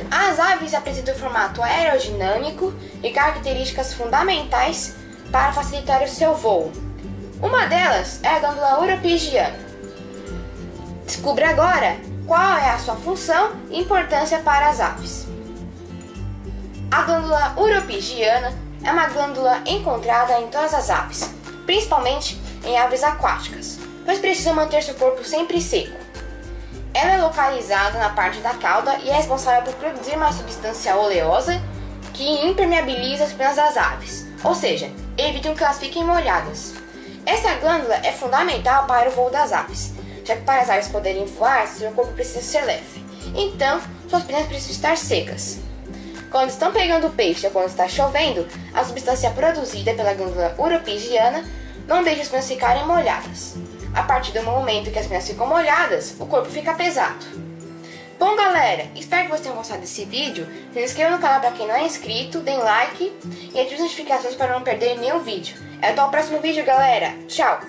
As aves apresentam formato aerodinâmico e características fundamentais para facilitar o seu voo. Uma delas é a glândula uropigiana. Descubra agora qual é a sua função e importância para as aves. A glândula uropigiana é uma glândula encontrada em todas as aves, principalmente em aves aquáticas, pois precisam manter seu corpo sempre seco. Ela é localizada na parte da cauda e é responsável por produzir uma substância oleosa que impermeabiliza as penas das aves, ou seja, evitam que elas fiquem molhadas. Essa glândula é fundamental para o voo das aves, já que para as aves poderem voar, seu corpo precisa ser leve, então suas penas precisam estar secas. Quando estão pegando peixe ou quando está chovendo, a substância produzida pela glândula uropigiana não deixa as penas ficarem molhadas. A partir do momento que as penas ficam molhadas, o corpo fica pesado. Bom galera, espero que vocês tenham gostado desse vídeo. Se inscreva no canal para quem não é inscrito, deem like e ative as notificações para não perder nenhum vídeo. Até o próximo vídeo galera, tchau!